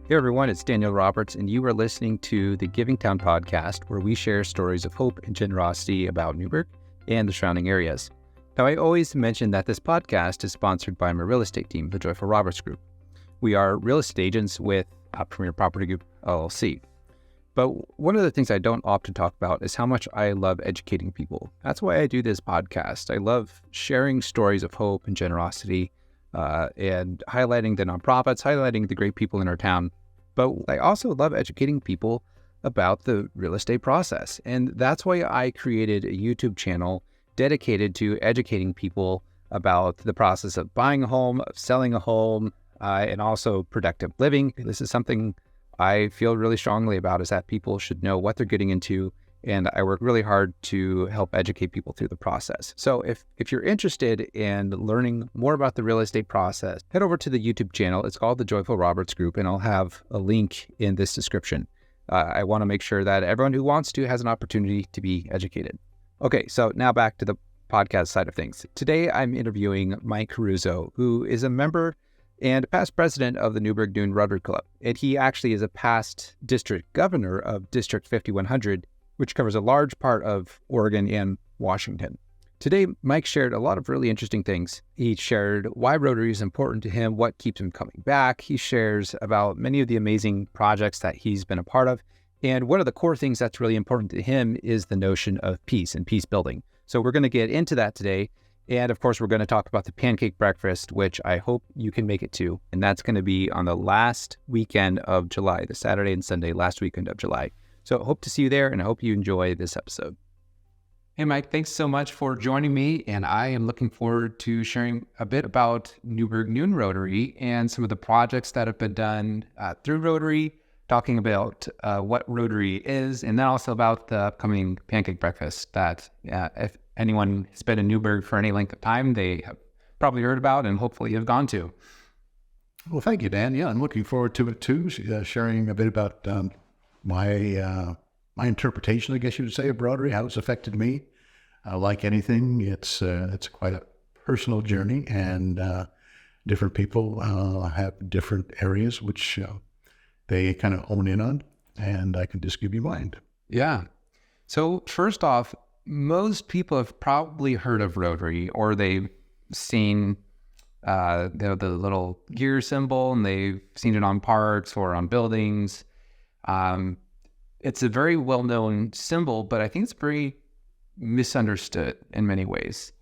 Hey everyone, it's Daniel Roberts, and you are listening to the Giving Town podcast, where we share stories of hope and generosity about Newberg and the surrounding areas. Now, I always mention that this podcast is sponsored by my real estate team, the Joyful Roberts Group. We are real estate agents with Premier Property Group, LLC. But one of the things I don't often talk about is how much I love educating people. That's why I do this podcast. I love sharing stories of hope and generosity, and highlighting the nonprofits, highlighting the great people in our town. But I also love educating people about the real estate process. And that's why I created a YouTube channel dedicated to educating people about the process of buying a home, of selling a home, and also productive living. This is something I feel really strongly about, is that people should know what they're getting into. And I work really hard to help educate people through the process. So if you're interested in learning more about the real estate process, head over to the YouTube channel. It's called the Joyful Roberts Group, and I'll have a link in this description. I want to make sure that everyone who wants to has an opportunity to be educated. Okay, so now back to the podcast side of things. Today, I'm interviewing Mike Caruso, who is a member and past president of the Newberg Noon Rotary Club. And he actually is a past district governor of District 5100, which covers a large part of Oregon and Washington. Today, Mike shared a lot of really interesting things. He shared why Rotary is important to him, what keeps him coming back. He shares about many of the amazing projects that he's been a part of. And one of the core things that's really important to him is the notion of peace and peace building. So we're going to get into that today. And of course, we're going to talk about the pancake breakfast, which I hope you can make it to. And that's going to be on the last weekend of July, the Saturday and Sunday, last weekend of July. So I hope to see you there, and I hope you enjoy this episode. Hey, Mike, thanks so much for joining me. And I am looking forward to sharing a bit about Newberg Noon Rotary and some of the projects that have been done through Rotary, talking about what Rotary is, and then also about the upcoming pancake breakfast that if anyone has been in Newberg for any length of time, they have probably heard about and hopefully have gone to. Well, thank you, Dan. Yeah, I'm looking forward to it too, sharing a bit about my interpretation, I guess you would say, of Rotary, how it's affected me. Like anything, it's quite a personal journey, and different people have different areas which they kind of hone in on, and I can just give you mine. Yeah. So first off, most people have probably heard of Rotary, or they've seen the little gear symbol, and they've seen it on parks or on buildings. It's a very well-known symbol, but I think it's very misunderstood in many ways.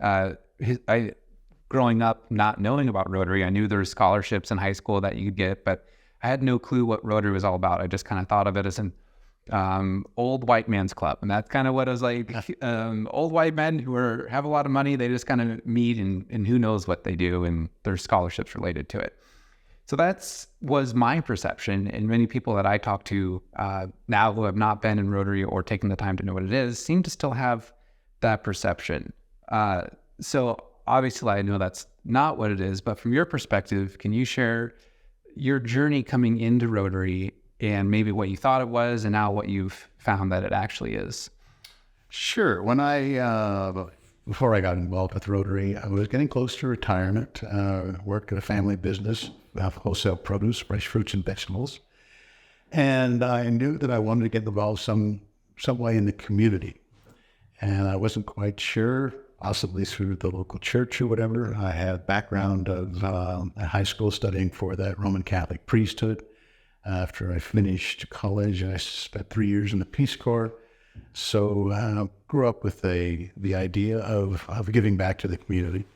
Growing up, not knowing about Rotary, I knew there were scholarships in high school that you could get, but I had no clue what Rotary was all about. I just kind of thought of it as an old white man's club. And that's kind of what it was like. Old white men who have a lot of money, they just kind of meet and who knows what they do, and there's scholarships related to it. So that was my perception, and many people that I talk to now who have not been in Rotary or taken the time to know what it is seem to still have that perception. So obviously I know that's not what it is, but from your perspective, can you share your journey coming into Rotary and maybe what you thought it was and now what you've found that it actually is? Sure. When before I got involved with Rotary, I was getting close to retirement, worked at a family business, wholesale produce, fresh fruits and vegetables. And I knew that I wanted to get involved some way in the community. And I wasn't quite sure, possibly through the local church or whatever. I had background of high school studying for that Roman Catholic priesthood. After I finished college, I spent 3 years in the Peace Corps. So grew up with the idea of giving back to the community.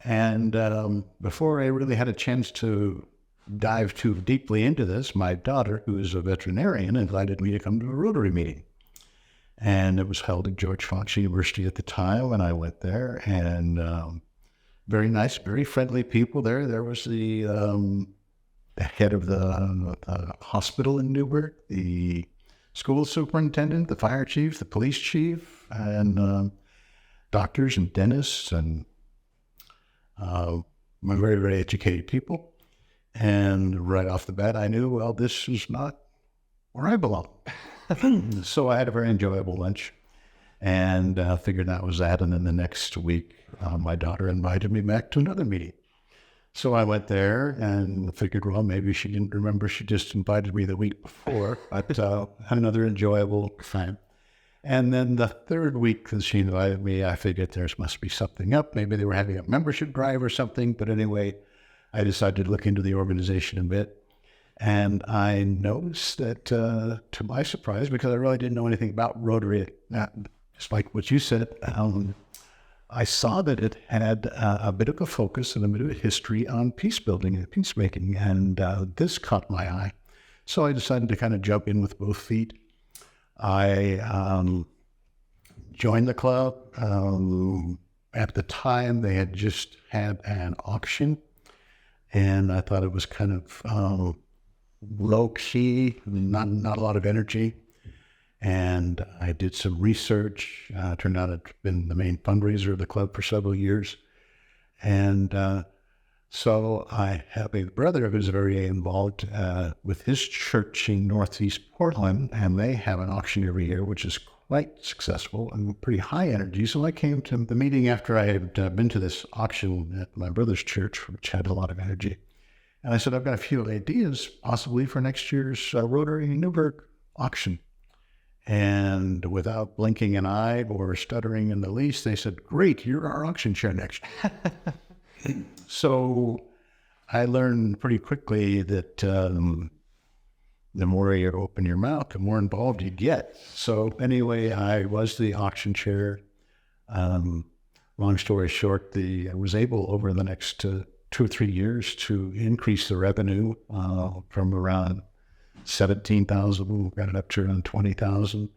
And before I really had a chance to dive too deeply into this, my daughter, who is a veterinarian, invited me to come to a Rotary meeting. And it was held at George Fox University at the time, and I went there, and very nice, very friendly people there. There was the head of the hospital in Newberg, the school superintendent, the fire chief, the police chief, and doctors and dentists, and very, very educated people. And right off the bat, I knew, well, this is not where I belong. So I had a very enjoyable lunch, and figured that was that. And then the next week, my daughter invited me back to another meeting. So I went there and figured, well, maybe she didn't remember. She just invited me the week before, but had another enjoyable time. And then the third week that she invited me, I figured there must be something up. Maybe they were having a membership drive or something. But anyway, I decided to look into the organization a bit. And I noticed that, to my surprise, because I really didn't know anything about Rotary, just like what you said, I saw that it had a bit of a focus and a bit of a history on peace building and peacemaking, and this caught my eye. So I decided to kind of jump in with both feet. I joined the club. At the time, they had just had an auction, and I thought it was kind of low-key, not a lot of energy. And I did some research. Turned out it's been the main fundraiser of the club for several years. And so I have a brother who's very involved with his church in Northeast Portland, and they have an auction every year, which is quite successful and pretty high energy. So I came to the meeting after I had been to this auction at my brother's church, which had a lot of energy. And I said, I've got a few ideas possibly for next year's Rotary Newberg auction. And without blinking an eye or stuttering in the least, they said, great, you're our auction chair next year. So I learned pretty quickly that the more you open your mouth, the more involved you get. So anyway, I was the auction chair. Long story short, I was able over the next 2 or 3 years to increase the revenue from around 17,000, got it up to around 20,000.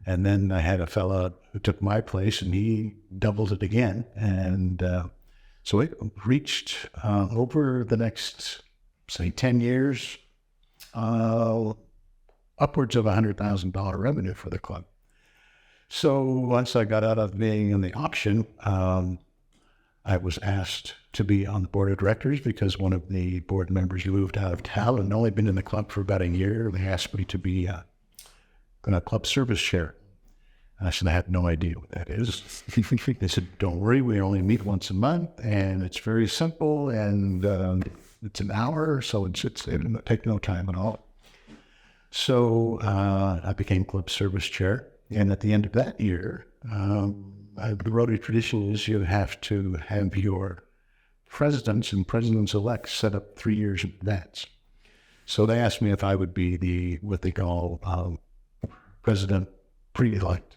And then I had a fella who took my place and he doubled it again. And so it reached over the next, say, 10 years, upwards of $100,000 revenue for the club. So once I got out of being in the auction, I was asked to be on the board of directors because one of the board members moved out of town and only been in the club for about a year. They asked me to be a club service chair. And I said, I had no idea what that is. They said, don't worry, we only meet once a month and it's very simple and it's an hour, so it'll take no time at all. So I became club service chair. And at the end of that year, the Rotary tradition is you have to have your presidents and presidents-elect set up 3 years in advance. So they asked me if I would be what they call president pre-elect.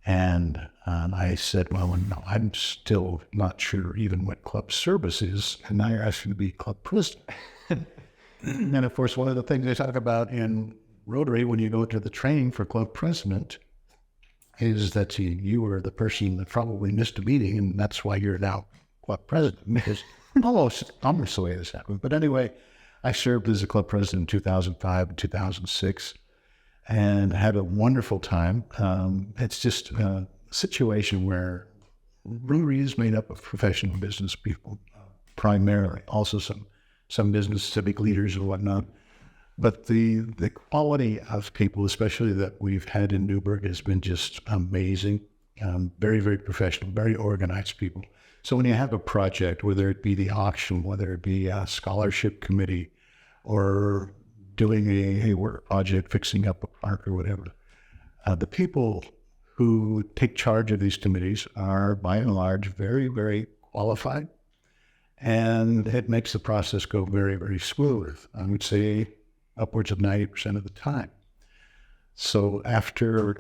And I said, well, no, I'm still not sure even what club service is. And now you're asking to be club president. And of course, one of the things they talk about in Rotary when you go to the training for club president is that you were the person that probably missed a meeting, and that's why you're now club president. Because almost the way this happened. But anyway, I served as a club president in 2005 and 2006 and had a wonderful time. It's just a situation where Rotary is made up of professional business people, primarily, also some business civic leaders and whatnot. But the quality of people, especially that we've had in Newberg, has been just amazing. Very, very professional, very organized people. So when you have a project, whether it be the auction, whether it be a scholarship committee, or doing a work project, fixing up a park or whatever, the people who take charge of these committees are, by and large, very, very qualified. And it makes the process go very, very smooth. I would say upwards of 90% of the time. So after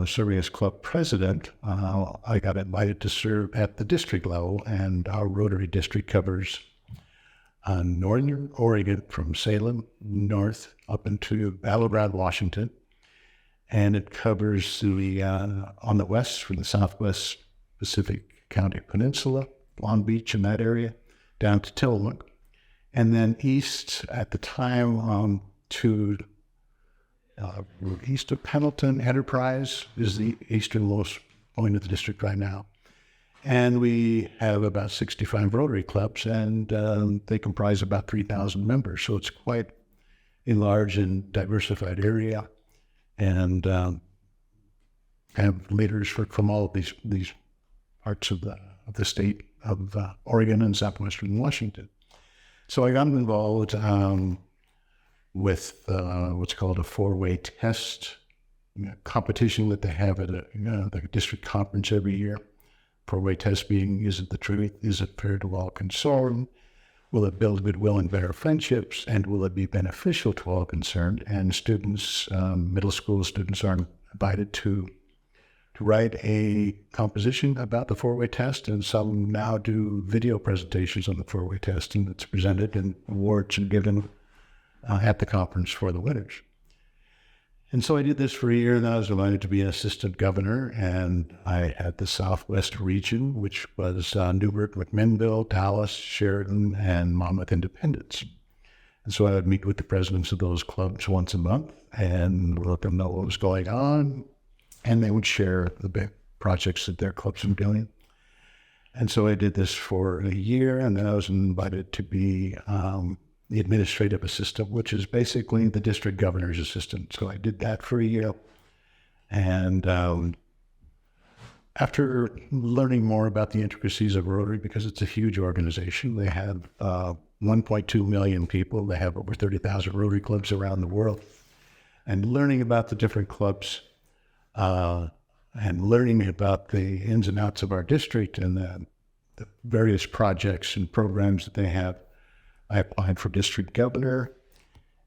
serving as club president, I got invited to serve at the district level, and our Rotary district covers northern Oregon from Salem north up into Battleground, Washington. And it covers on the west from the Southwest Pacific County Peninsula, Long Beach in that area, down to Tillamook. And then east at the time to east of Pendleton. Enterprise is the easternmost point of the district right now. And we have about 65 Rotary clubs, and they comprise about 3,000 members. So it's quite a large and diversified area, and have leaders from all of these parts of the state of Oregon and Southwestern Washington. So I got involved with what's called a four-way test competition that they have at the district conference every year. Four-way test being, is it the truth? Is it fair to all concerned? Will it build goodwill and better friendships? And will it be beneficial to all concerned? And students, middle school students, are invited to write a composition about the four-way test, and some now do video presentations on the four-way test, and it's presented and awards are given at the conference for the winners. And so I did this for a year, and I was invited to be an assistant governor, and I had the Southwest region, which was Newberg, McMinnville, Dallas, Sheridan, and Monmouth Independence. And so I would meet with the presidents of those clubs once a month and let them know what was going on, and they would share the big projects that their clubs were doing. And so I did this for a year, and then I was invited to be the administrative assistant, which is basically the district governor's assistant. So I did that for a year. And after learning more about the intricacies of Rotary, because it's a huge organization, they have 1.2 million people. They have over 30,000 Rotary clubs around the world. And learning about the different clubs and learning about the ins and outs of our district and the various projects and programs that they have, I applied for district governor,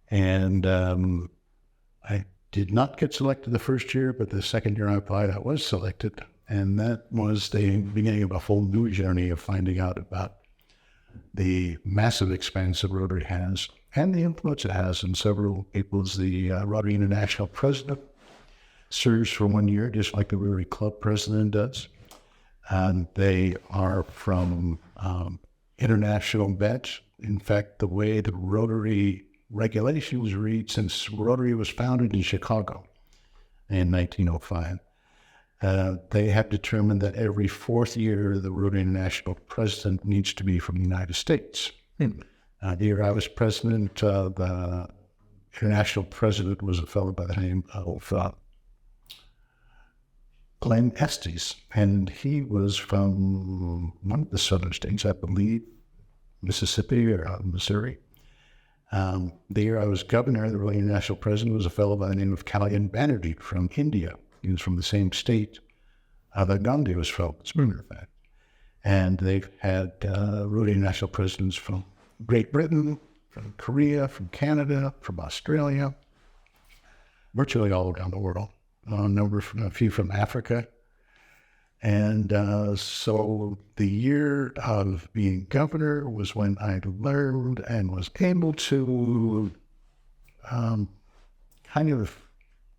and I did not get selected the first year, but the second year I applied, I was selected. And that was the beginning of a whole new journey of finding out about the massive expanse that Rotary has and the influence it has in several people's. The Rotary International president serves for 1 year, just like the Rotary Club president does. And they are from international bench. In fact, the way the Rotary regulations read, since Rotary was founded in Chicago in 1905, they have determined that every fourth year, the Rotary International president needs to be from the United States. The year I was president, the international president was a fellow by the name of Glenn Estes, and he was from one of the southern states, I believe, Mississippi or Missouri. The year I was governor, the Rotary International president was a fellow by the name of Kalyan Banerjee from India. He was from the same state that Gandhi was from, as a matter of fact. And they've had Rotary International presidents from Great Britain, from Korea, from Canada, from Australia, virtually all around the world. A few from Africa. And so the year of being governor was when I learned and was able to kind of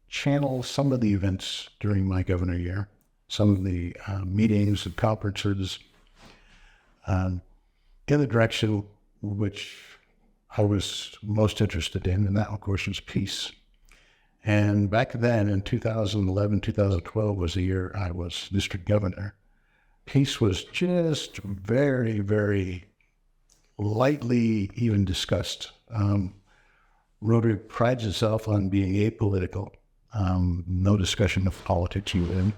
channel some of the events during my governor year, some of the meetings and conferences in the direction which I was most interested in, and that, of course, was peace. And back then, in 2011, 2012 was the year I was district governor. Peace was just very, very lightly even discussed. Rotary prides itself on being apolitical, no discussion of politics even.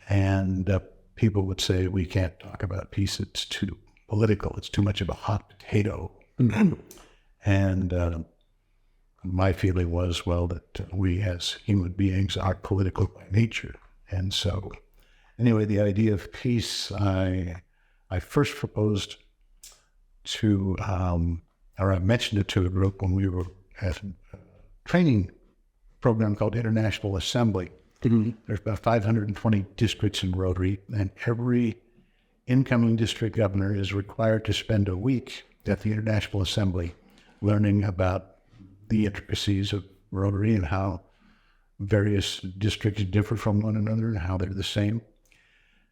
And people would say, we can't talk about peace, it's too political, it's too much of a hot potato. And my feeling was, well, that we as human beings are political by nature. And so, anyway, the idea of peace, I first proposed to, or I mentioned it to a group when we were at a training program called International Assembly. There's about 520 districts in Rotary, and every incoming district governor is required to spend a week at the International Assembly learning about the intricacies of Rotary and how various districts differ from one another and how they're the same.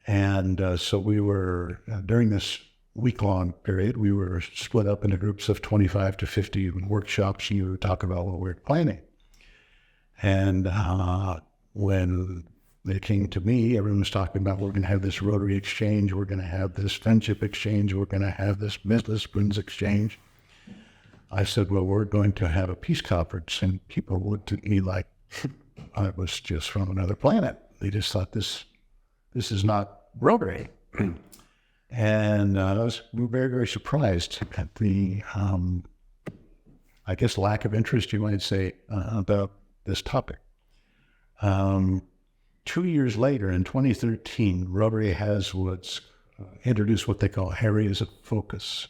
And so we were, during this week-long period, we were split up into groups of 25 to 50 workshops. You would talk about what we were planning. And when it came to me, everyone was talking about, we're going to have this Rotary exchange, we're going to have this friendship exchange, we're going to have this business friends exchange. I said, well, we're going to have a peace conference. And people looked at me like I was just from another planet. They just thought this is not Rotary. And we were very, very surprised at the, I guess, lack of interest, you might say, about this topic. 2 years later, in 2013, Rotary has introduced what they call areas of focus.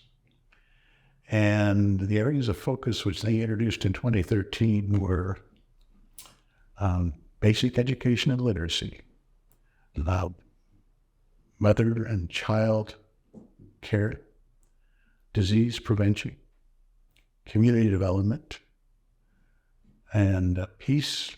And the areas of focus which they introduced in 2013 were basic education and literacy, mother and child care, disease prevention, community development, and peace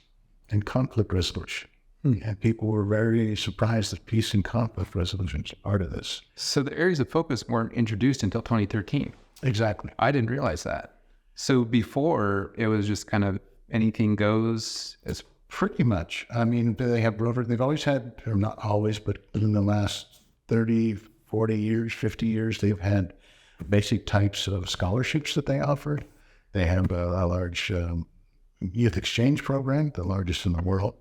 and conflict resolution. And people were very surprised that peace and conflict resolution is part of this. So the areas of focus weren't introduced until 2013. Exactly. I didn't realize that. So before, it was just kind of anything goes. As pretty much. I mean, they've always had, or not always, but in the last 30, 40 years, 50 years, they've had basic types of scholarships that they offered. They have a large youth exchange program, the largest in the world.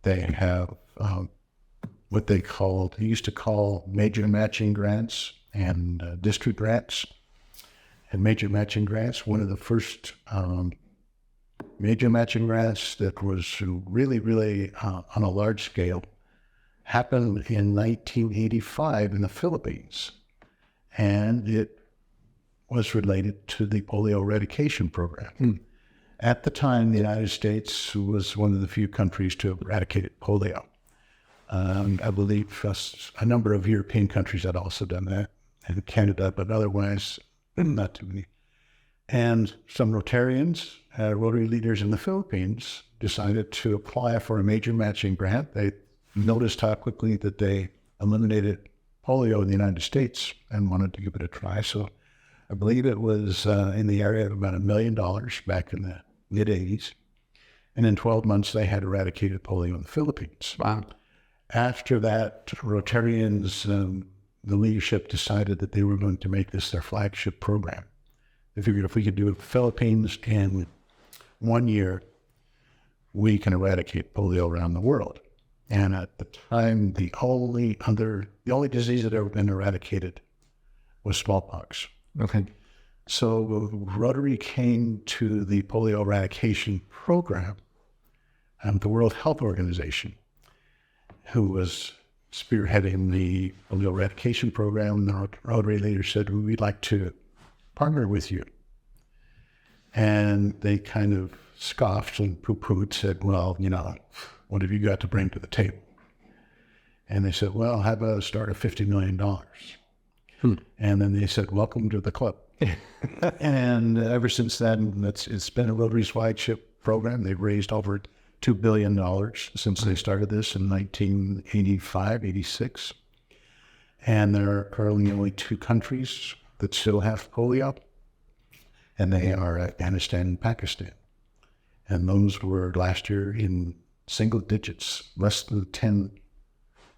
They have what they used to call major matching grants and district grants. And major matching grants, one of the first major matching grants that was really, really on a large scale happened in 1985 in the Philippines. And it was related to the polio eradication program. At the time, the United States was one of the few countries to have eradicated polio. I believe a number of European countries had also done that, and Canada, but otherwise, not too many. And some Rotarians, Rotary leaders in the Philippines, decided to apply for a major matching grant. They noticed how quickly that they eliminated polio in the United States and wanted to give it a try. So I believe it was in the area of about $1 million back in the mid-'80s. And in 12 months, they had eradicated polio in the Philippines. Wow. After that, Rotarians, the leadership decided that they were going to make this their flagship program. They figured if we could do it in the Philippines in 1 year, we can eradicate polio around the world. And at the time, the only disease that had ever been eradicated was smallpox. Okay. So Rotary came to the polio eradication program, and the World Health Organization, who was spearheading the polio eradication program. The Rotary leaders said, we'd like to partner with you. And they kind of scoffed and poo-pooed, said, well, what have you got to bring to the table? And they said, well, how about a start of $50 million? And then they said, welcome to the club. And ever since then, it's been a Rotary's flagship program. They've raised over $2 billion since they started this in 1985, 86. And there are currently only 2 countries that still have polio, and they are Afghanistan and Pakistan. And those were last year in single digits, less than 10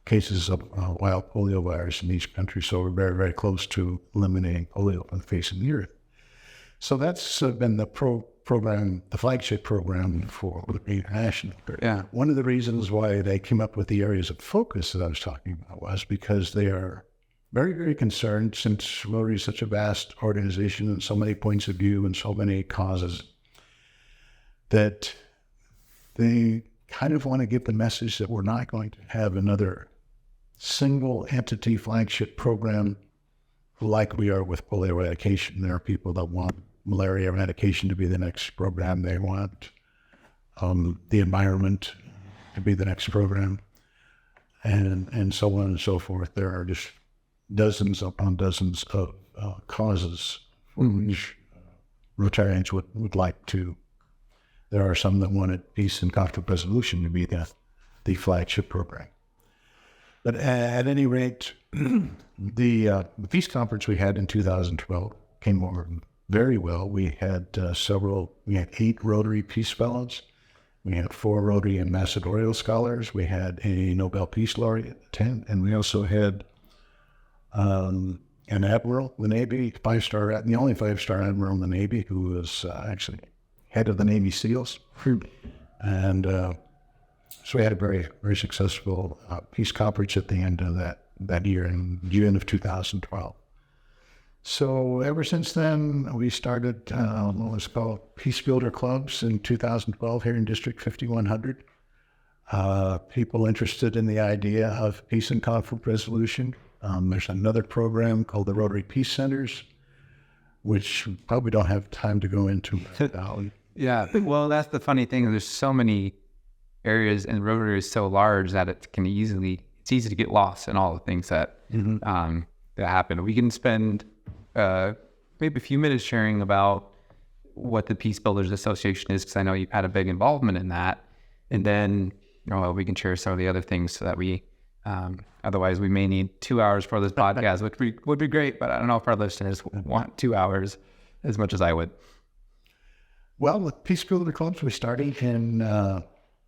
cases of wild polio virus in each country. So we're very, very close to eliminating polio on the face of the earth. So that's been the program, the flagship program for Rotary International. Yeah. One of the reasons why they came up with the areas of focus that I was talking about was because they are very, very concerned, since Rotary is such a vast organization and so many points of view and so many causes, that they kind of want to give the message that we're not going to have another single entity flagship program like we are with polio eradication. There are people that want malaria eradication to be the next program. They want the environment to be the next program, and so on and so forth. There are just dozens upon dozens of causes for which Rotarians would like to. There are some that wanted peace and conflict resolution to be the flagship program. But at any rate, the peace conference we had in 2012 came over very well. We had 8 Rotary Peace Fellows. We had 4 Rotary Ambassadorial Scholars. We had a Nobel Peace Laureate attend, and we also had an Admiral in the Navy, the only 5-star Admiral in the Navy, who was actually head of the Navy SEALs. And so we had a very, very successful peace conference at the end of that that year in June of 2012. So ever since then, we started what was called Peacebuilder Clubs in 2012 here in District 5100. People interested in the idea of peace and conflict resolution. There's another program called the Rotary Peace Centers, which we probably don't have time to go into right now. Yeah, well, that's the funny thing. There's so many areas, and Rotary is so large that it's easy to get lost in all the things that that happen. We can spend maybe a few minutes sharing about what the Peacebuilders Association is, because I know you've had a big involvement in that, and then we can share some of the other things so that we. Otherwise, we may need 2 hours for this podcast, which would be great, but I don't know if our listeners want 2 hours as much as I would. Well, with Peacebuilder Clubs, we started in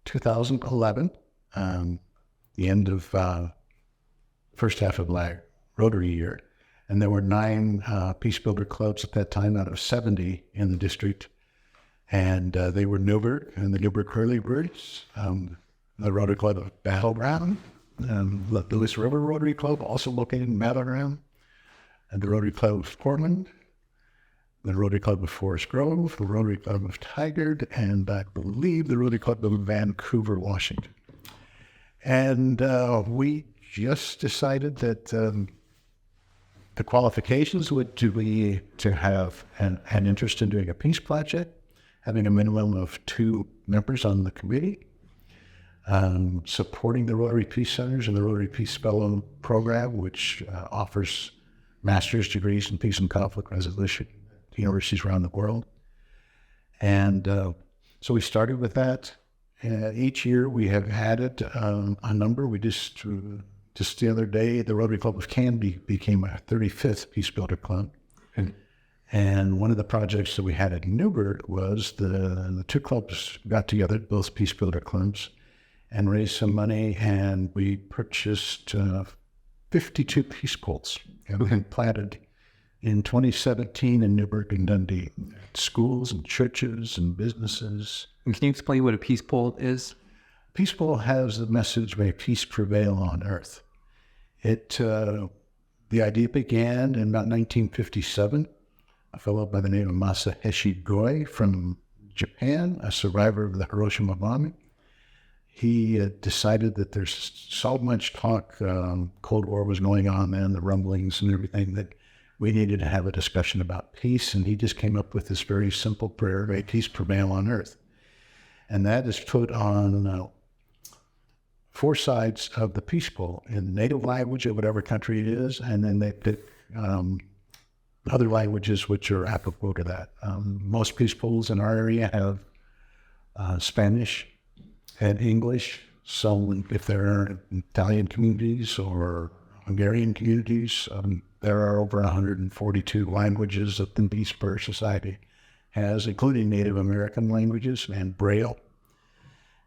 2011, the end of first half of my Rotary year. And there were 9 Peacebuilder Clubs at that time out of 70 in the district. And they were Newberg and the Newberg Curly Birds, the Rotary Club of Battleground, the Lewis River Rotary Club, also located in Battleground, and the Rotary Club of Portland, the Rotary Club of Forest Grove, the Rotary Club of Tigard, and I believe the Rotary Club of Vancouver, Washington. And we just decided that the qualifications would be to have an interest in doing a peace project, having a minimum of 2 members on the committee, supporting the Rotary Peace Centers and the Rotary Peace Fellow Program, which offers master's degrees in peace and conflict resolution at universities around the world. And so we started with that. Each year we have added a number. We just the other day, the Rotary Club of Canby became our 35th Peacebuilder Club. And one of the projects that we had at Newberg was the 2 clubs got together, both Peacebuilder Clubs, and raised some money, and we purchased 52 peace poles that we planted in 2017 in Newberg and Dundee, schools and churches and businesses. And can you explain what a peace pole is? Peace pole has the message, "May peace prevail on earth." The idea began in about 1957. A fellow by the name of Masaheshi Goi from Japan, a survivor of the Hiroshima bombing. He decided that there's so much talk, Cold War was going on then, the rumblings and everything, that we needed to have a discussion about peace. And he just came up with this very simple prayer, "May peace prevail on earth." And that is put on 4 sides of the peace pole in the native language of whatever country it is, and then they pick other languages which are applicable to that. Most peace poles in our area have Spanish and English. Some, if there are Italian communities or Hungarian communities, there are over 142 languages that the Peace Builder Society has, including Native American languages and Braille.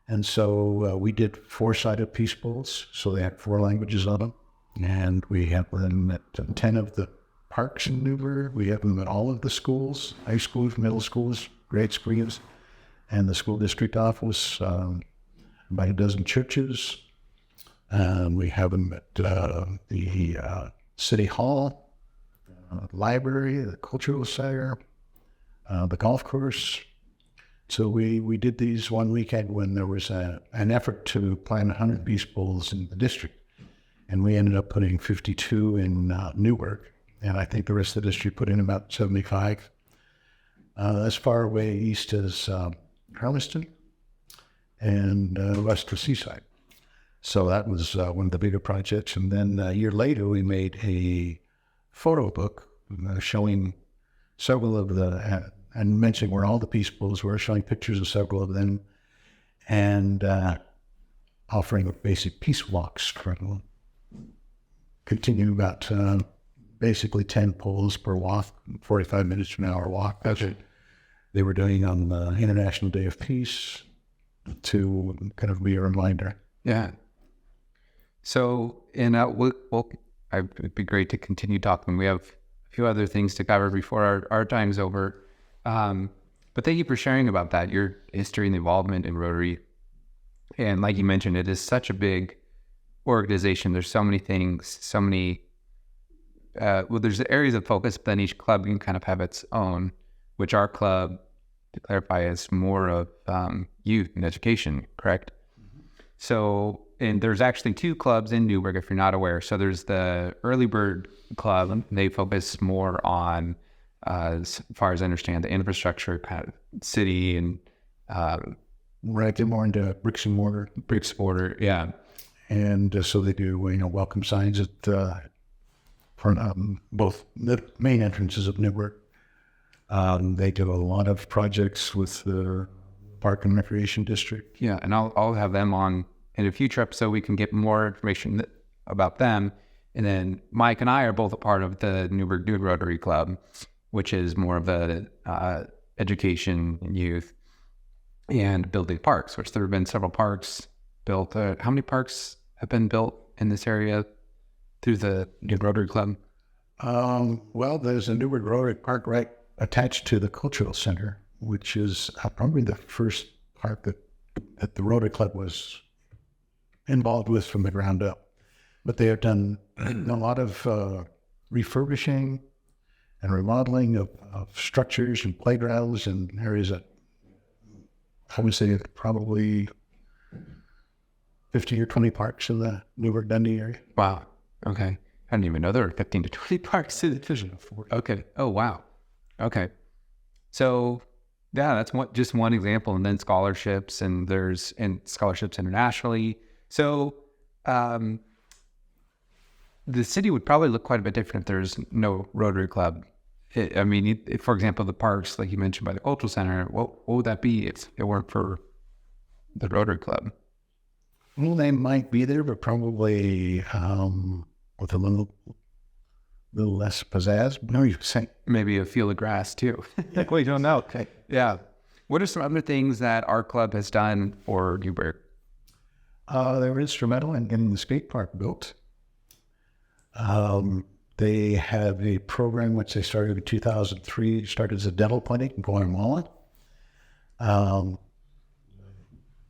And so we did 4-sided peace poles, so they had 4 languages on them. And we have them at 10 of the parks in Newberg. We have them at all of the schools, high schools, middle schools, grade schools, and the school district office, about a dozen churches. We have them at the city hall, library, the cultural center, the golf course. So we did these one weekend when there was an effort to plant 100 peace poles in the district. And we ended up putting 52 in Newberg. And I think the rest of the district put in about 75. As far away east as Hermiston and west to Seaside. So that was one of the bigger projects. And then a year later, we made a photo book showing several of and mentioning where all the peace poles were, showing pictures of several of them, and offering basic peace walks for everyone. Continue about basically 10 poles per walk, 45 minutes to an hour walk. That's it. They were doing on the International Day of Peace to kind of be a reminder. Yeah. So, and it'd be great to continue talking. We have a few other things to cover before our time's over. But thank you for sharing about that, your history and involvement in Rotary. And like you mentioned, it is such a big organization, there's so many things, so many, there's areas of focus, but then each club can kind of have its own, which our club, to clarify, is more of youth and education, correct? So, and there's actually 2 clubs in Newberg, if you're not aware. So there's the Early Bird Club, and they focus more on, as far as I understand, the infrastructure, kind of city and... Right, they're more into bricks and mortar. Bricks and mortar, yeah. And so they do, welcome signs at for both the main entrances of Newberg. They do a lot of projects with the Park and Recreation District. Yeah, and I'll have them on in a future episode. We can get more information about them. And then Mike and I are both a part of the Newberg Noon Rotary Club, which is more of a education and youth and building parks, which there have been several parks built. How many parks have been built in this area through the Newberg Rotary Club? Well, there's a Newberg Rotary Park right attached to the Cultural Center, which is probably the first park that the Rotary Club was involved with from the ground up. But they have done a lot of refurbishing and remodeling of structures and playgrounds and areas that I would say probably 15 or 20 parks in the Newberg Dundee area. Wow. Okay. I didn't even know there were 15 to 20 parks in the division. Okay. Oh, wow. Okay. So, yeah, that's just one example. And then scholarships, and there's scholarships internationally. So, the city would probably look quite a bit different if there's no Rotary Club. For example, the parks, like you mentioned, by the Cultural Center, what would that be if it weren't for the Rotary Club? Well, they might be there, but probably with a little less pizzazz. No, you say maybe a field of grass too. We don't know. Okay. Yeah. What are some other things that our club has done for Newberg? They were instrumental in getting the skate park built. They have a program which they started in 2003, started as a dental clinic in Guatemala.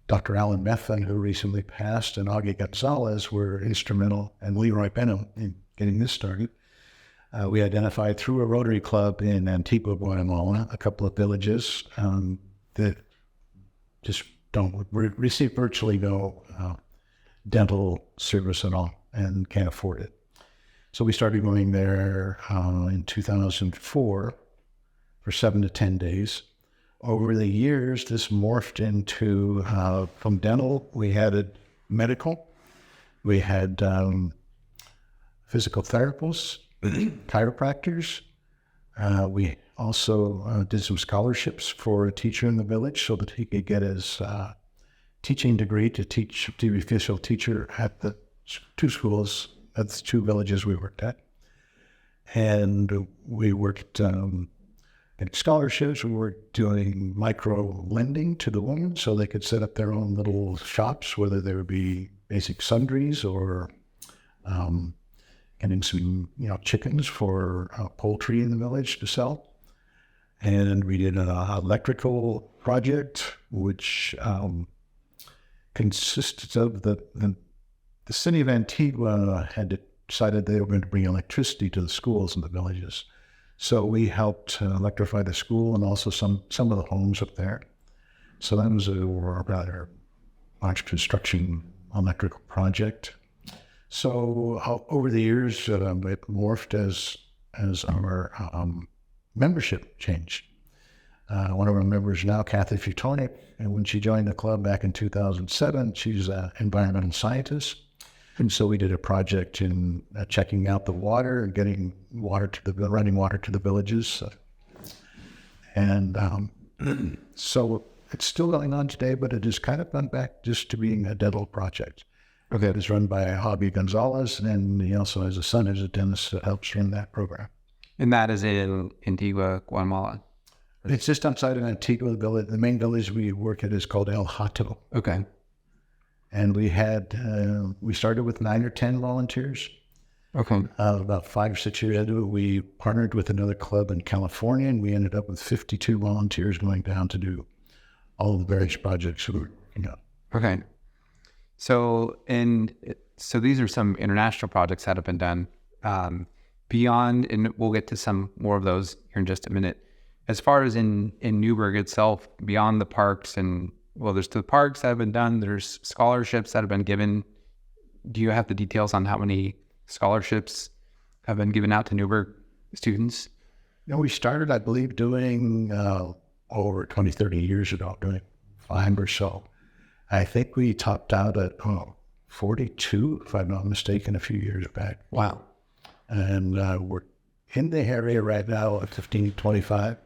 Dr. Alan Methven, who recently passed, and Augie Gonzalez were instrumental, and Leroy Benham in getting this started. We identified through a Rotary Club in Antigua, Guatemala, a couple of villages that just don't receive virtually no dental service at all and can't afford it. So we started going there in 2004 for 7 to 10 days. Over the years, this morphed into, from dental, we had medical, we had physical therapists, chiropractors. We also did some scholarships for a teacher in the village so that he could get his teaching degree to be the official teacher at the 2 schools, at the 2 villages we worked at. And we worked getting scholarships. We were doing micro lending to the women so they could set up their own little shops, whether they would be basic sundries or getting some, chickens for poultry in the village to sell. And we did an electrical project, which consisted of the city of Antigua had decided they were going to bring electricity to the schools in the villages. So we helped electrify the school and also some of the homes up there. So that was a rather large construction electrical project. So over the years, it morphed as our membership changed. One of our members now, Kathy Futonic, and when she joined the club back in 2007, she's an environmental scientist. And so we did a project in checking out the water and getting running water to the villages. And so it's still going on today, but it has kind of gone back just to being a dental project. Okay. It is run by Javi Gonzalez, and he also has a son who's a dentist that helps run that program. And that is in Antigua, Guatemala? It's just outside of Antigua. The main village we work at is called El Hato. Okay. And we started with 9 or 10 volunteers. Okay. About 5 or 6 years into it, we partnered with another club in California, and we ended up with 52 volunteers going down to do all of the various projects we were working on. Okay. So, and So these are some international projects that have been done beyond, and we'll get to some more of those here in just a minute. As far as in Newberg itself, beyond the parks there's the parks that have been done, there's scholarships that have been given. Do you have the details on how many scholarships have been given out to Newberg students? We started, I believe, doing over 20, 30 years ago, doing 5 or so. I think we topped out at 42, if I'm not mistaken, a few years back. Wow. And we're in the area right now at 15, 25.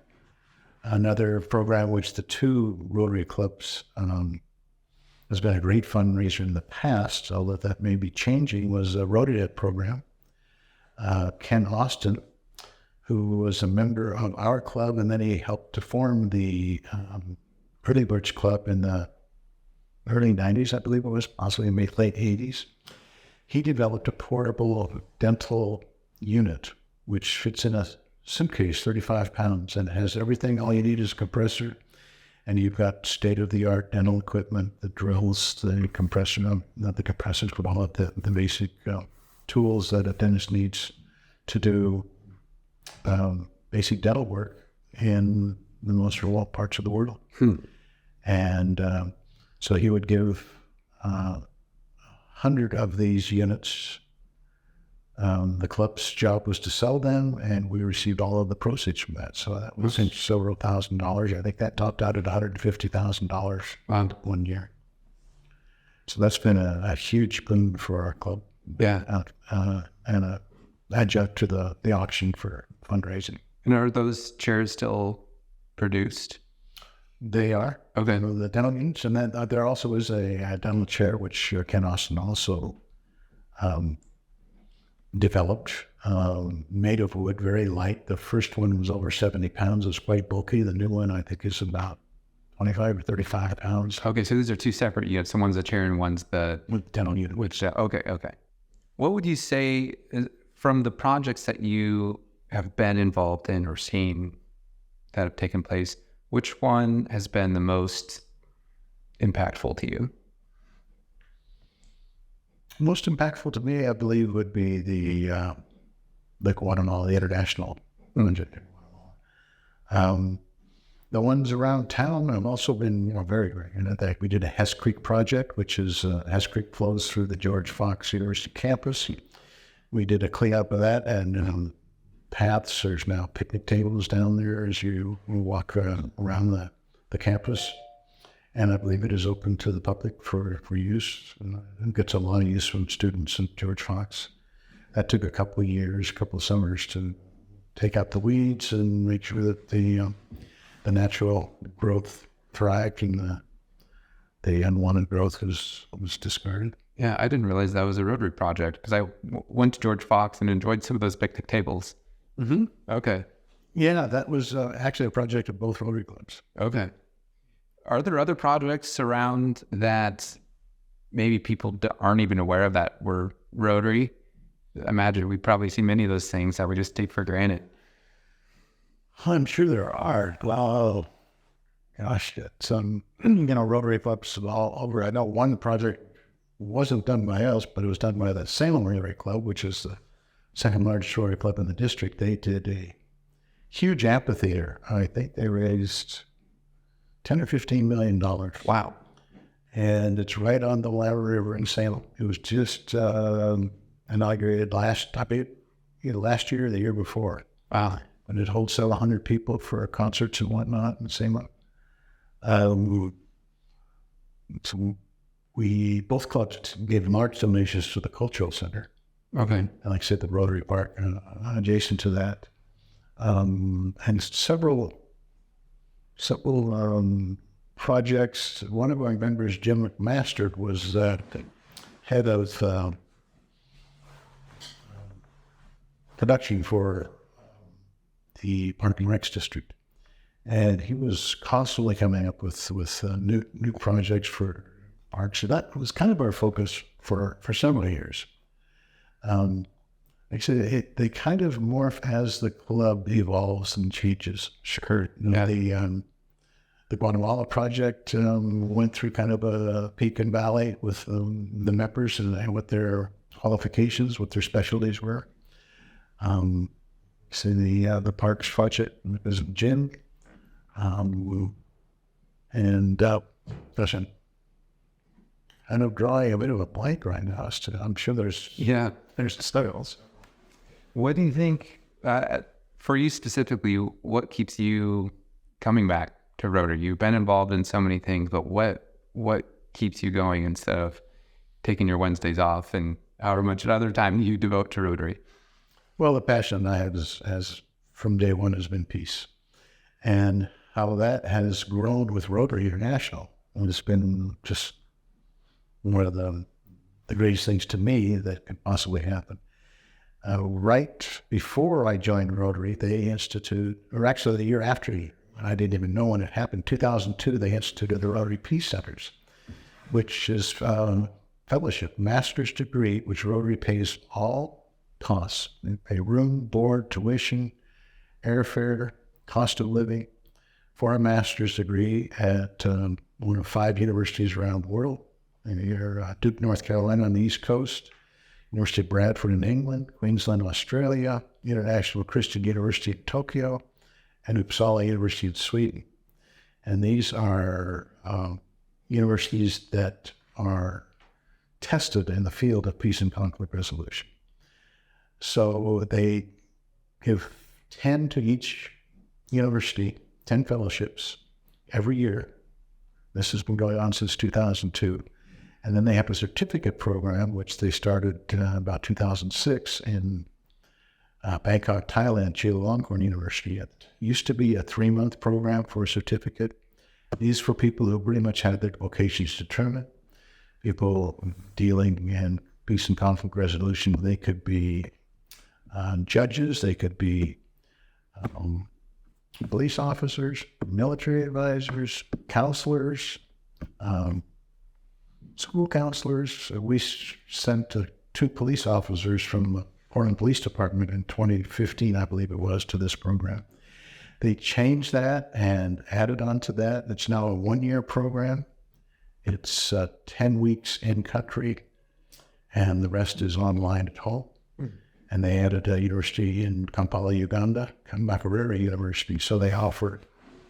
Another program which the 2 Rotary clubs has been a great fundraiser in the past, although that may be changing, was a Rotary program. Ken Austin, who was a member of our club, and then he helped to form the Early Birds Club in the early 90s, I believe it was, possibly late 80s. He developed a portable dental unit, which fits in a suitcase, 35 pounds, and it has everything. All you need is a compressor, and you've got state-of-the-art dental equipment, the drills, the compressor, not the compressors, but all of the basic tools that a dentist needs to do basic dental work in the most remote parts of the world. And so he would give 100 of these units. The club's job was to sell them, and we received all of the proceeds from that. So that was several $1,000s. I think that topped out at $150,000 one year. So that's been a huge boon for our club. Yeah. And an adjunct to the auction for fundraising. And are those chairs still produced? They are. Okay. The dental units, and then there also is a dental chair, which Ken Austin also developed, made of wood, very light. The first one was over 70 pounds. It's quite bulky. The new one, I think, is about 25 or 35 pounds. Okay, so these are 2 separate units. So one's a chair and one's the dental unit. Okay. What would you say from the projects that you have been involved in or seen that have taken place, which one has been the most impactful to you? Most impactful to me, I believe, would be the Guatemala, the international project. The ones around town have also been very great. And in fact, we did a Hess Creek project, which is Hess Creek flows through the George Fox University campus. We did a cleanup of that, and paths. There's now picnic tables down there as you walk around the campus. And I believe it is open to the public for use. And it gets a lot of use from students in George Fox. That took a couple of years, a couple of summers to take out the weeds and make sure that the natural growth thrived and the unwanted growth was discarded. Yeah, I didn't realize that was a Rotary project because I went to George Fox and enjoyed some of those picnic tables. Mm-hmm. Okay. Yeah, that was actually a project of both Rotary clubs. Okay. Are there other projects around that maybe people aren't even aware of that were Rotary? I imagine we've probably seen many of those things that we just take for granted. I'm sure there are. Well, gosh, some Rotary clubs all over. I know one project wasn't done by us, but it was done by the Salem Rotary Club, which is the second largest Rotary club in the district. They did a huge amphitheater. I think they raised $10 or $15 million. Wow. And it's right on the Lava River in Salem. It was just inaugurated last year or the year before. Wow. And it holds several hundred people for concerts and whatnot and same. So both clubs gave large donations to the cultural center. Okay. And like I said, the Rotary Park adjacent to that. And several projects. One of our members, Jim McMaster, was head of production for the Park and Recs district, and he was constantly coming up with new projects for parks. So that was kind of our focus for several years. Actually, they kind of morph as the club evolves and changes. Sure, The Guatemala project went through kind of a peak and valley with the members and what their qualifications, what their specialties were. So the parks budget was gym, and listen, I'm drawing a bit of a blank right now. I'm sure there's styles. What do you think, for you specifically, what keeps you coming back to Rotary? You've been involved in so many things, but what keeps you going instead of taking your Wednesdays off and however much other time you devote to Rotary? Well, the passion I have has from day one has been peace, and how that has grown with Rotary International. And it's been just one of the greatest things to me that could possibly happen. Right before I joined Rotary, they instituted, or actually the year after, I didn't even know when it happened, 2002, they instituted the Rotary Peace Centers, which is fellowship, master's degree, which Rotary pays all costs. They pay room, board, tuition, airfare, cost of living for a master's degree at one of 5 universities around the world. Duke, North Carolina on the East Coast, University of Bradford in England, Queensland, Australia, International Christian University in Tokyo, and Uppsala University in Sweden. And these are universities that are tested in the field of peace and conflict resolution. So they give 10 to each university, 10 fellowships every year. This has been going on since 2002. And then they have a certificate program, which they started about 2006 in Bangkok, Thailand, Chulalongkorn University. It used to be a 3-month program for a certificate. These for people who pretty much had their vocations determined. People dealing in peace and conflict resolution, they could be judges, they could be police officers, military advisors, counselors, school counselors. We sent 2 police officers from the Portland Police Department in 2015, I believe it was, to this program. They changed that and added on to that. It's now a 1-year program. It's 10 weeks in country, and the rest is online at home. And they added a university in Kampala, Uganda, Makerere University. So they offer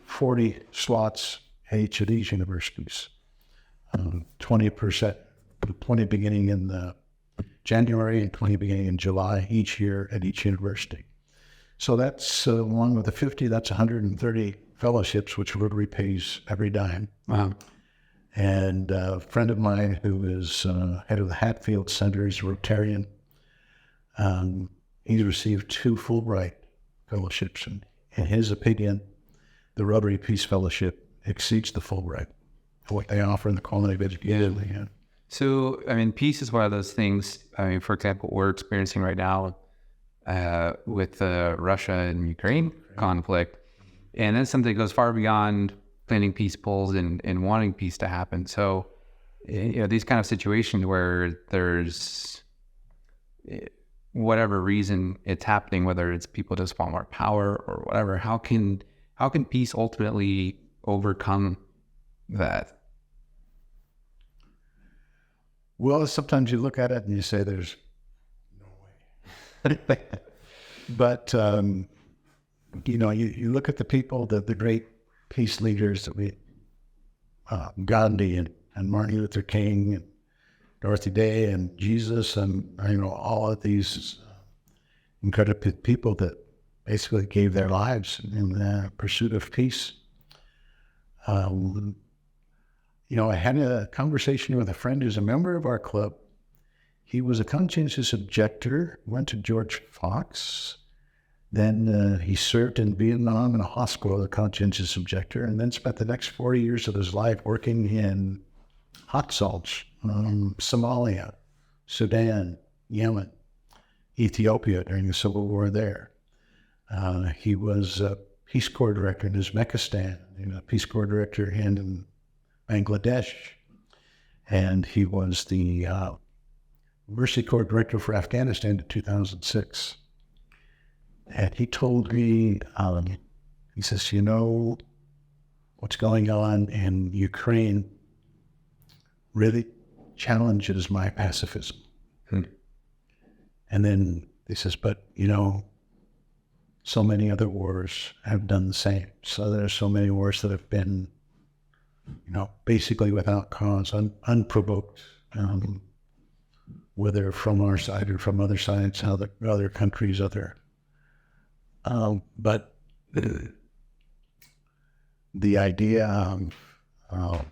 40 slots at each of these universities. 20%, 20 beginning in January and 20 beginning in July each year at each university. So that's, along with the 50, that's 130 fellowships, which Rotary pays every dime. Wow. And a friend of mine who is head of the Hatfield Center is a Rotarian. He's received 2 Fulbright fellowships. And in his opinion, the Rotary Peace Fellowship exceeds the Fulbright, what they offer in the quality of education they have. So, I mean, peace is one of those things. I mean, for example, we're experiencing right now with the Russia and Ukraine conflict. And that's something that goes far beyond planning peace polls and wanting peace to happen. So, these kind of situations where there's whatever reason it's happening, whether it's people just want more power or whatever, how can peace ultimately overcome that? Well, sometimes you look at it and you say there's no way. But, you look at the people, the great peace leaders that we, Gandhi and Martin Luther King and Dorothy Day and Jesus and, all of these incredible people that basically gave their lives in the pursuit of peace. I had a conversation with a friend who's a member of our club. He was a conscientious objector, went to George Fox. Then he served in Vietnam in a hospital as a conscientious objector, and then spent the next 40 years of his life working in hot salts, Somalia, Sudan, Yemen, Ethiopia during the Civil War there. He was a Peace Corps director in Uzbekistan, a Peace Corps director in Bangladesh, and he was the Mercy Corps director for Afghanistan in 2006. And he told me, he says, what's going on in Ukraine really challenges my pacifism. And then he says, but, so many other wars have done the same. So there's so many wars that have been, basically without cause, unprovoked, whether from our side or from other sides, other countries, but the idea of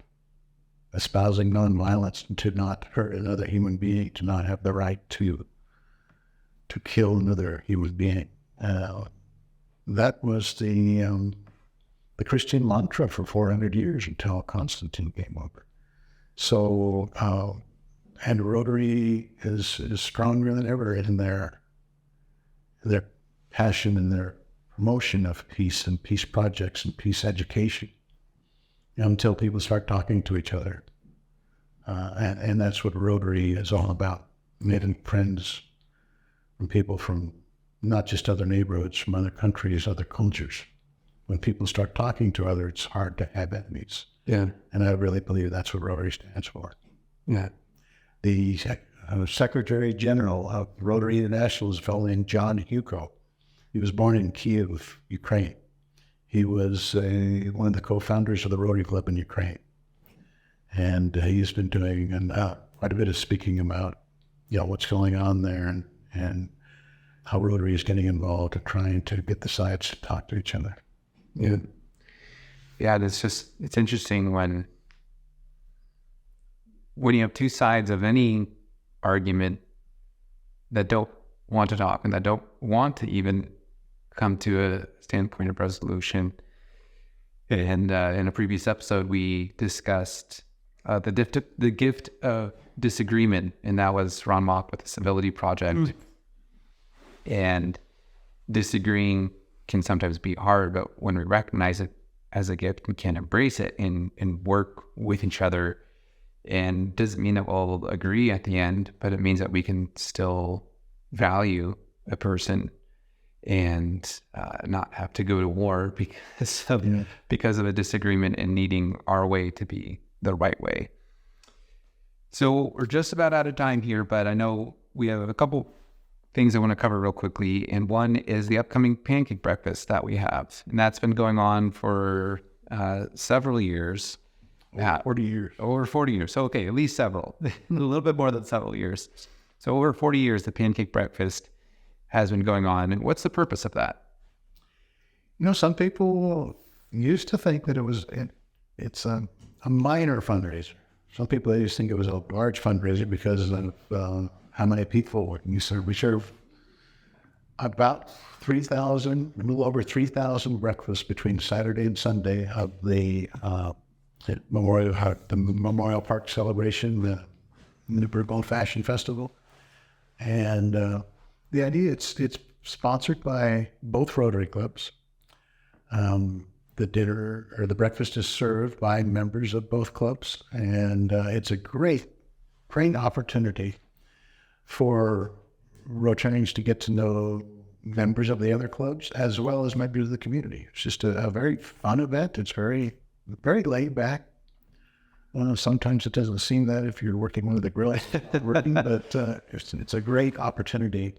espousing nonviolence, to not hurt another human being, to not have the right to kill another human being, that was the Christian mantra for 400 years until Constantine came over. So, and Rotary is stronger than ever in their passion and their promotion of peace and peace projects and peace education, until people start talking to each other. And that's what Rotary is all about, making friends from people from not just other neighborhoods, from other countries, other cultures. When people start talking to others, it's hard to have enemies. Yeah. And I really believe that's what Rotary stands for. Yeah. The Secretary General of Rotary International is a fellow named John Hugo. He was born in Kiev, Ukraine. He was one of the co-founders of the Rotary Club in Ukraine. And he's been doing quite a bit of speaking about, what's going on there and how Rotary is getting involved and trying to get the sides to talk to each other. Yeah. Yeah, it's interesting when you have two sides of any argument that don't want to talk and that don't want to even come to a standpoint of resolution. And in a previous episode, we discussed the gift of disagreement, and that was Ron Mock with the Civility Project. And disagreeing can sometimes be hard, but when we recognize it as a gift, we can embrace it and work with each other. And doesn't mean that we'll agree at the end, but it means that we can still value a person and not have to go to war because of a disagreement and needing our way to be the right way. So we're just about out of time here, but I know we have a couple things I want to cover real quickly. And one is the upcoming pancake breakfast that we have. And that's been going on for several years. Over 40 years. Over 40 years. So, okay, at least several. A little bit more than several years. So over 40 years, the pancake breakfast has been going on. And what's the purpose of that? Some people used to think that it's a minor fundraiser. Some people, they just think it was a large fundraiser because of how many people we serve. We serve about 3,000, a little over 3,000 breakfasts between Saturday and Sunday of the Memorial Park celebration, the Newberg Old Fashion Festival. And the idea, it's sponsored by both Rotary clubs. The dinner or the breakfast is served by members of both clubs. And it's a great opportunity for Rotarians to get to know members of the other clubs as well as members of the community. It's just a very fun event. It's very, very laid back. Sometimes it doesn't seem that if you're working one of the grills, but it's a great opportunity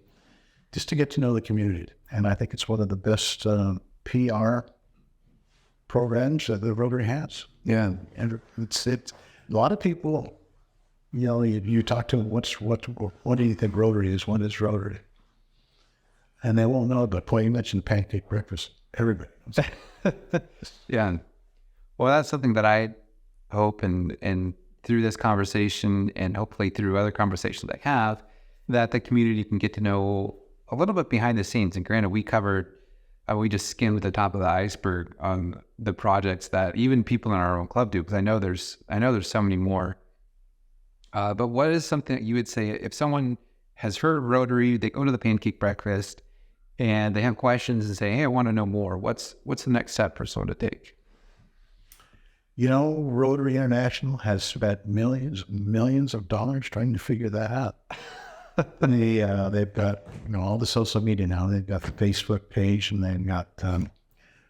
just to get to know the community. And I think it's one of the best PR programs that the Rotary has. Yeah. And it's a lot of people, you talk to them, what do you think Rotary is? What is Rotary? And they won't know, but boy, you mentioned pancake breakfast. Everybody knows. Yeah. Well, that's something that I hope and through this conversation and hopefully through other conversations I have, that the community can get to know a little bit behind the scenes. And granted, we just skimmed the top of the iceberg on the projects that even people in our own club do, because I know there's so many more. But what is something that you would say if someone has heard Rotary, they go to the pancake breakfast and they have questions and say, hey, I want to know more. What's the next step for someone to take? Rotary International has spent millions of dollars trying to figure that out. They've got all the social media now. They've got the Facebook page, and they've got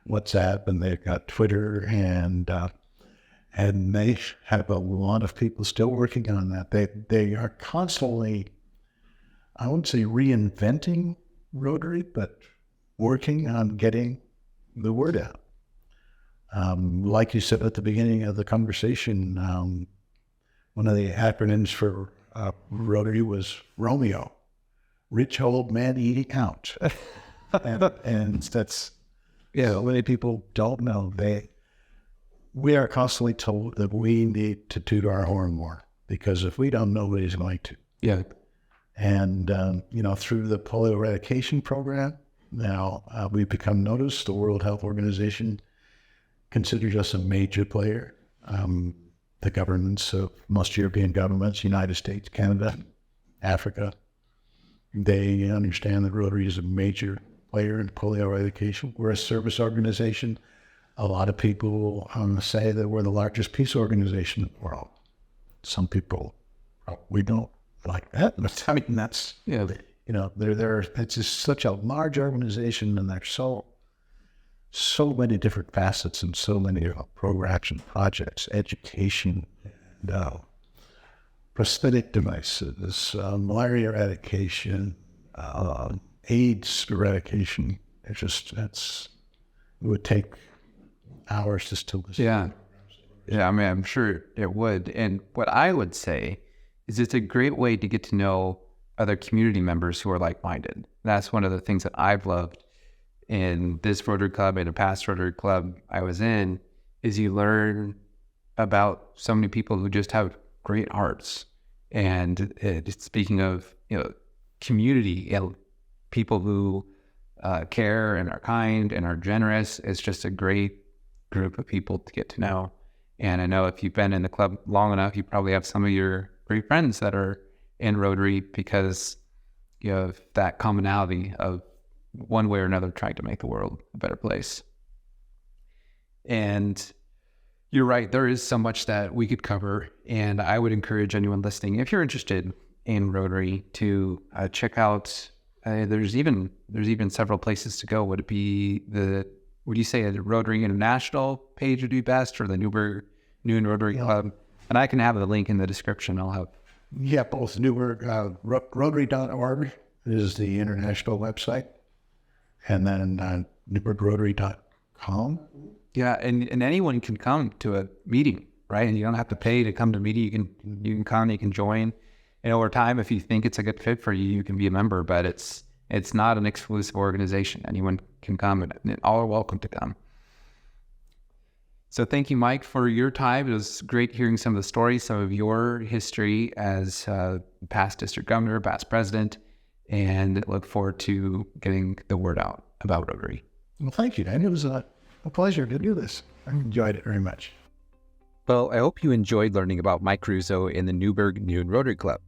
WhatsApp, and they've got Twitter, and they have a lot of people still working on that. They are constantly, I wouldn't say reinventing Rotary, but working on getting the word out. Like you said at the beginning of the conversation, one of the acronyms for Rotary was Romeo, rich old man eating out. and that's, so many people don't know. We are constantly told that we need to toot our horn more, because if we don't, nobody's going to. Yeah. And, through the polio eradication program, now we've become noticed. The World Health Organization considers us a major player. The governments of most European governments, United States, Canada, Africa, they understand that Rotary is a major player in polio eradication. We're a service organization. A lot of people say that we're the largest peace organization in the world. Some people, we don't like that. But I mean, that's, it's just such a large organization, and there's so many different facets and so many programs and projects, education, and prosthetic devices, malaria eradication, AIDS eradication. It would take hours just to listen. Yeah. Yeah, I mean, I'm sure it would. And what I would say is it's a great way to get to know other community members who are like-minded. That's one of the things that I've loved in this Rotary Club and a past Rotary Club I was in, is you learn about so many people who just have great hearts. And speaking of, community and people who care and are kind and are generous, it's just a great group of people to get to know. And I know if you've been in the club long enough, you probably have some of your great friends that are in Rotary, because you have that commonality of one way or another trying to make the world a better place. And you're right, there is so much that we could cover, and I would encourage anyone listening, if you're interested in Rotary, to check out, there's even several places to go. Would it be would you say a Rotary International page would be best, or the Newberg Noon Rotary Club? And I can have the link in the description. I'll have. Yeah, both Newberg, Rotary.org is the international website, and then NewbergRotary.com. Yeah, and anyone can come to a meeting, right? And you don't have to pay to come to a meeting. You can come, you can join. And over time, if you think it's a good fit for you, you can be a member. But it's not an exclusive organization. Anyone can come, and all are welcome to come. So thank you, Mike, for your time. It was great hearing some of the stories, some of your history as past district governor, past president, and look forward to getting the word out about Rotary. Well, thank you, Dan. It was a pleasure to do this. I enjoyed it very much. Well, I hope you enjoyed learning about Mike Caruso in the Newberg Noon Rotary Club.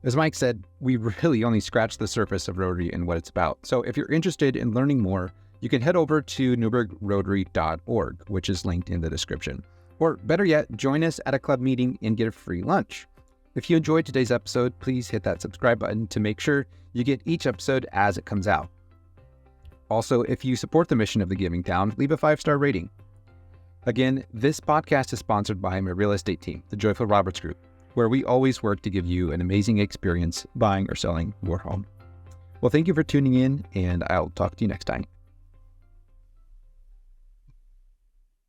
As Mike said, we really only scratched the surface of Rotary and what it's about. So if you're interested in learning more, you can head over to NewbergRotary.org, which is linked in the description. Or better yet, join us at a club meeting and get a free lunch. If you enjoyed today's episode, please hit that subscribe button to make sure you get each episode as it comes out. Also, if you support the mission of the Giving Town, leave a 5-star rating. Again, this podcast is sponsored by my real estate team, the Joyful Roberts Group, where we always work to give you an amazing experience buying or selling your home. Well, thank you for tuning in, and I'll talk to you next time.